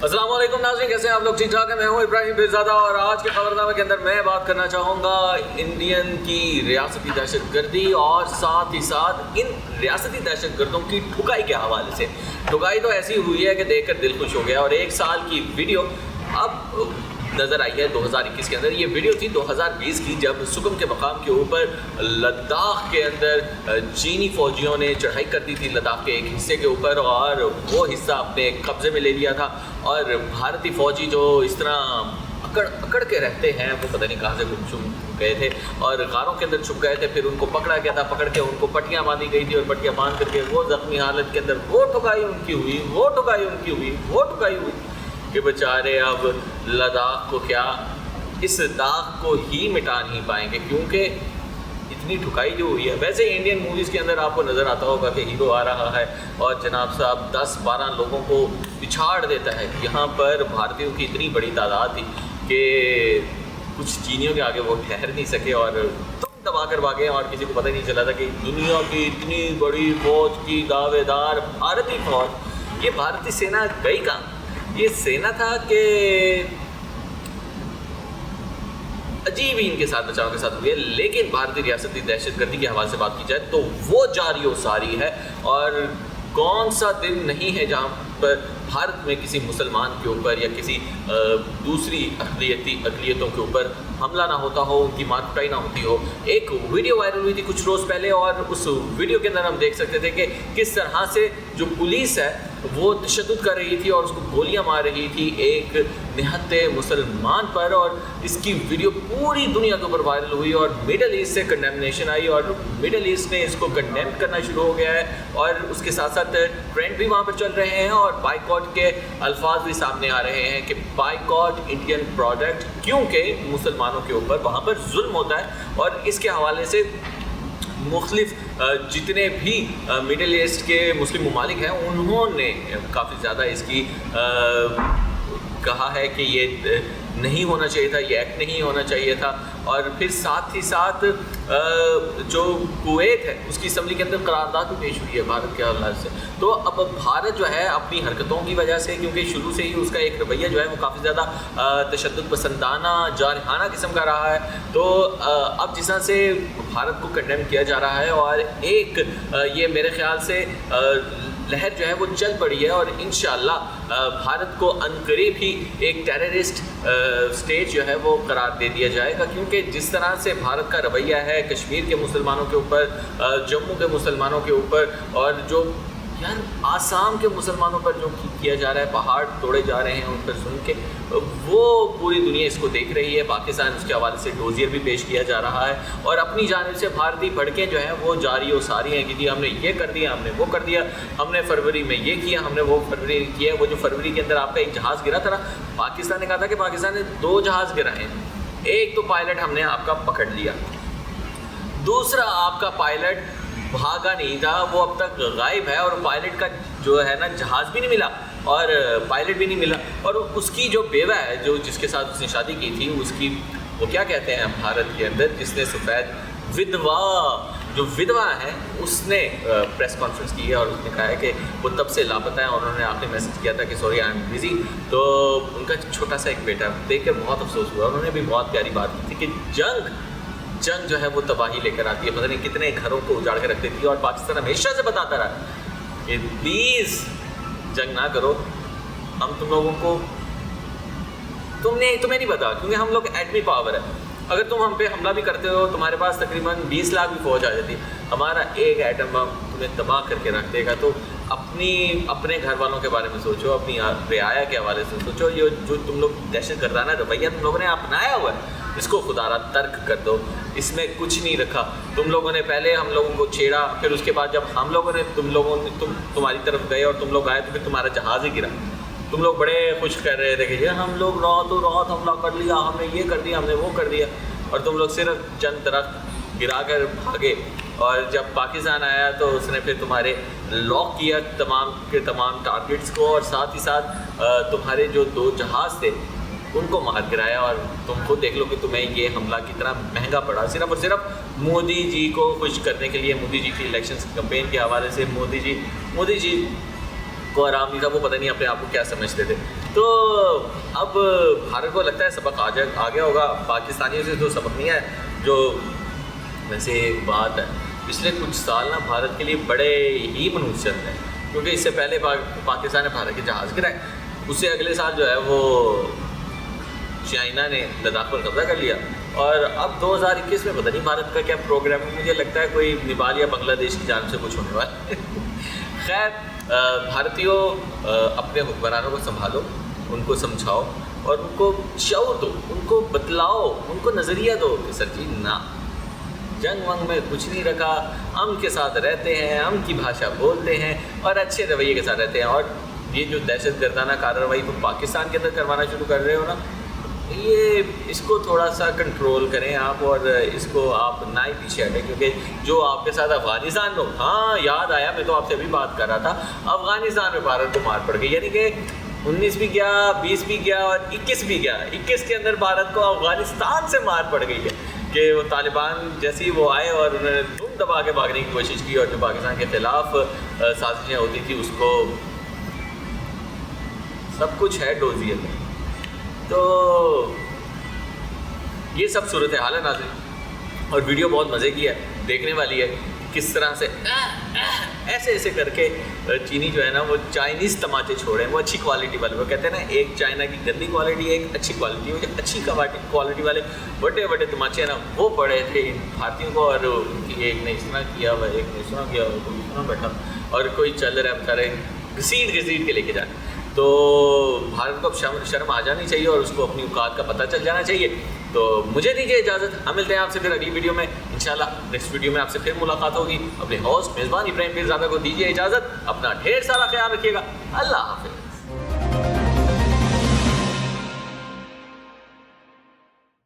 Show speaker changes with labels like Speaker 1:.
Speaker 1: अस्सलाम वालेकुम नाज़रीन, कैसे हैं आप लोग? ठीक ठाक है। मैं हूं इब्राहिम बिरज़ादा और आज के खबरनामे के अंदर मैं बात करना चाहूँगा इंडियन की रियासती दहशतगर्दी और साथ ही साथ इन रियासती दहशतगर्दों की ठुकाई के हवाले से। ठुकाई तो ऐसी हुई है कि देखकर दिल खुश हो गया और एक साल की वीडियो अब नज़र आई है 2021 के अंदर। ये वीडियो थी 2020 की, जब सुकम के मकाम के ऊपर लद्दाख के अंदर चीनी फ़ौजियों ने चढ़ाई कर दी थी लद्दाख के एक हिस्से के ऊपर और वो हिस्सा अपने कब्ज़े में ले लिया था। और भारतीय फ़ौजी जो इस तरह अकड़ के रहते हैं, वो पता नहीं कहाँ से गुमसुम गए थे और गारों के अंदर छुप गए थे। फिर उनको पकड़ा गया था, पकड़ के उनको पट्टियाँ बांधी गई थी और पट्टियाँ बांध करके वो ज़ख्मी हालत के अंदर वो ठुकाई उनकी हुई, वो ठुकाई उनकी हुई, वो ठुकाई हुई कि बेचारे अब लद्दाख को क्या, इस दाग को ही मिटा नहीं पाएंगे क्योंकि इतनी ठुकाई जो हुई है। वैसे इंडियन मूवीज़ के अंदर आपको नज़र आता होगा कि हीरो आ रहा है और जनाब साहब 10-12 लोगों को पिछाड़ देता है। यहाँ पर भारतीयों की इतनी बड़ी तादाद थी कि कुछ चीनियों के आगे वो ठहर नहीं सके और तुम दबा कर भागे और किसी को पता ही नहीं चला था कि दुनिया की इतनी बड़ी फ़ौज की दावेदार भारतीय फ़ौज, ये भारतीय सेना गई कहाँ? ये सेना था कि अजीब ही इनके साथ बचाव के साथ हुई है। लेकिन भारतीय रियासती दहशतगर्दी के हवाले से बात की जाए तो वो जारी व सारी है और कौन सा दिन नहीं है जहाँ पर भारत में किसी मुसलमान के ऊपर या किसी दूसरी अक़लियतों के ऊपर हमला ना होता हो, उनकी मार कुटाई ना होती हो। एक वीडियो वायरल हुई थी कुछ रोज़ पहले और उस वीडियो के अंदर हम देख सकते थे कि किस तरह से जो पुलिस है वो तशद्दुद कर रही थी और उसको गोलियां मार रही थी एक निहत्ते मुसलमान पर। और इसकी वीडियो पूरी दुनिया के ऊपर वायरल हुई और मिडल ईस्ट से कंडेमनेशन आई और मिडल ईस्ट ने इसको कंडेम करना शुरू हो गया है और उसके साथ साथ ट्रेंड भी वहाँ पर चल रहे हैं और बाइकॉट के अल्फाज भी सामने आ रहे हैं कि बाइकॉट इंडियन प्रोडक्ट, क्योंकि मुसलमानों के ऊपर वहाँ पर जुल्म होता है। और इसके हवाले से मुख्तलिफ जितने भी मिडल ईस्ट के मुस्लिम ममालिक हैं उन्होंने काफ़ी ज़्यादा इसकी कहा है कि ये नहीं होना चाहिए था, ये एक्ट नहीं होना चाहिए था। और फिर साथ ही साथ जो कुवैत है उसकी असम्बली के अंदर करारदाद भी पेश हुई है भारत के हवाले से। तो अब भारत जो है अपनी हरकतों की वजह से, क्योंकि शुरू से ही उसका एक रवैया जो है वो काफ़ी ज़्यादा तशद्दुद पसंदाना जारहाना किस्म का रहा है, तो अब जिस तरह से भारत को कंडेम किया जा रहा है और एक ये मेरे ख़्याल से लहर जो है वो चल पड़ी है और इंशाअल्लाह भारत को अनकरीब ही एक टेररिस्ट स्टेट जो है वो करार दे दिया जाएगा। क्योंकि जिस तरह से भारत का रवैया है कश्मीर के मुसलमानों के ऊपर, जम्मू के मुसलमानों के ऊपर और जो यार आसाम के मुसलमानों पर जो किया जा रहा है, पहाड़ तोड़े जा रहे हैं उन पर सुन के, वो पूरी दुनिया इसको देख रही है। पाकिस्तान उसके हवाले से डोजियर भी पेश किया जा रहा है और अपनी जानिब से भारतीय भड़कें जो हैं वो जारी और सारी हैं कि जी हमने ये कर दिया, हमने वो कर दिया, हमने फरवरी में ये किया, हमने वो फरवरी किया। वो जो फरवरी के अंदर आपका एक जहाज़ गिरा था ना, पाकिस्तान ने कहा था कि पाकिस्तान ने 2 जहाज़ गिराए हैं। एक तो पायलट हमने आपका पकड़ लिया, दूसरा आपका पायलट भागा नहीं था, वो अब तक गायब है और पायलट का जो है ना जहाज़ भी नहीं मिला और पायलट भी नहीं मिला। और उसकी जो बेवा है, जो जिसके साथ उसने शादी की थी, उसकी वो क्या कहते हैं भारत के अंदर, जिसने सफ़ेद विधवा, जो विधवा है, उसने प्रेस कॉन्फ्रेंस की है और उसने कहा है कि वो तब से लापता है और उन्होंने आखिरी मैसेज किया था कि सॉरी आई एम बिज़ी। तो उनका छोटा सा एक बेटा, देख कर बहुत अफसोस हुआ। उन्होंने भी बहुत प्यारी बात की थी कि जंग जो है वो तबाही लेकर आती है, पता नहीं कितने घरों को उजाड़ कर रख देती है। और पाकिस्तान हमेशा से बताता रहा कि प्लीज़ जंग ना करो, हम तुम लोगों को तुम्हें नहीं पता, क्योंकि हम लोग एटमी पावर है। अगर तुम हम पे हमला भी करते हो, तुम्हारे पास तकरीबन 20 लाख भी फौज आ जाती, हमारा एक एटम बम तुम्हें तबाह करके रख देगा। तो अपने घर वालों के बारे में सोचो, अपनी रियाया के हवाले से सोचो। ये जो तुम लोग दहशत गर्दाना रवैया तुम लोगों ने अपनाया हुआ है, इसको खुदारा तर्क कर दो। इसमें कुछ नहीं रखा। तुम लोगों ने पहले हम लोगों को छेड़ा, फिर उसके बाद जब हम लोगों ने तुम्हारी तरफ गए और तुम लोग आए तो फिर तुम्हारा जहाज़ ही गिरा। तुम लोग बड़े खुश कर रहे थे कि ये हम लोग रात हमला कर लिया, हमने ये कर दिया, हमने वो कर दिया, और तुम लोग सिर्फ चंद दरख्त गिरा कर भागे। और जब पाकिस्तान आया तो उसने फिर तुम्हारे लॉक किया तमाम के तमाम टारगेट्स को और साथ ही साथ तुम्हारे जो 2 जहाज़ थे उनको मार गिराया। और तुम खुद देख लो कि तुम्हें ये हमला कितना महंगा पड़ा, सिर्फ और सिर्फ मोदी जी को खुश करने के लिए, मोदी जी की इलेक्शन कैंपेन के हवाले से। मोदी जी को आराम नहीं था, वो पता नहीं अपने आप को क्या समझते थे। तो अब भारत को लगता है सबक आ गया होगा, पाकिस्तानियों से तो सबक नहीं है। जो वैसे एक बात है, पिछले कुछ साल ना भारत के लिए बड़े ही मनहूस हैं, क्योंकि इससे पहले पाकिस्तान ने भारत के जहाज़ गिराए, उससे अगले साल जो है वो चाइना ने लद्दाख पर कब्जा कर लिया, और अब 2021 में पता नहीं भारत का क्या प्रोग्राम है। मुझे लगता है कोई नेपाल या बांग्लादेश की जान से कुछ होने वाला है। खैर, भारतीयों अपने हुक्मरानों को संभालो, उनको समझाओ और उनको शऊर दो, उनको बतलाओ, उनको नज़रिया दो कि सर जी ना, जंग वंग में कुछ नहीं रखा, हम के साथ रहते हैं, हम की भाषा बोलते हैं और अच्छे रवैये के साथ रहते हैं। और ये जो दहशत गर्दाना कार्रवाई तुम पाकिस्तान के अंदर करवाना शुरू कर रहे हो ना, ये इसको थोड़ा सा कंट्रोल करें आप, और इसको आप ना ही पीछे हटें, क्योंकि जो आपके साथ अफ़गानिस्तान में, हाँ याद आया, मैं तो आपसे अभी बात कर रहा था, अफ़गानिस्तान में भारत को मार पड़ गई, यानी कि 19 भी गया, 20 भी गया और 21 भी गया। 21 के अंदर भारत को अफ़गानिस्तान से मार पड़ गई है कि वो तालिबान जैसे ही वो आए और उन्होंने धूम दबा के भागने की कोशिश की, और जो पाकिस्तान के ख़िलाफ़ साजिशें होती थी उसको, सब कुछ है डोजियर में। तो ये सब सूरत हाल है नाज़रीन, और वीडियो बहुत मज़े की है, देखने वाली है। किस तरह से ऐसे ऐसे करके चीनी जो है ना वो चाइनीज़ तमाचे छोड़े, वो अच्छी क्वालिटी वाले, वो कहते हैं ना एक चाइना की गंदी क्वालिटी, एक अच्छी क्वालिटी, वो जो अच्छी क्वालिटी वाले बड़े बड़े तमाचे हैं ना, वो पड़े थे इन भारतीयों को, और उनकी एक ने इस तरह किया हुआ, एक ने इस तरह किया हुआ, कोई इस तरह बैठा, और कोई चल रहा है बेचारे घसीट के लेके जाए। तो भारत को अब शर्म आ जानी चाहिए और उसको अपनी औकात का पता चल जाना चाहिए। तो मुझे दीजिए इजाज़त, हम मिलते हैं आपसे फिर अगली वीडियो में इंशाल्लाह। नेक्स्ट वीडियो में आपसे फिर मुलाकात होगी। अपने होस्ट मेज़बान इब्राहिम पीरज़ादा को दीजिए इजाज़त, अपना ढेर सारा ख्याल रखिएगा। अल्लाह हाफ़िज़।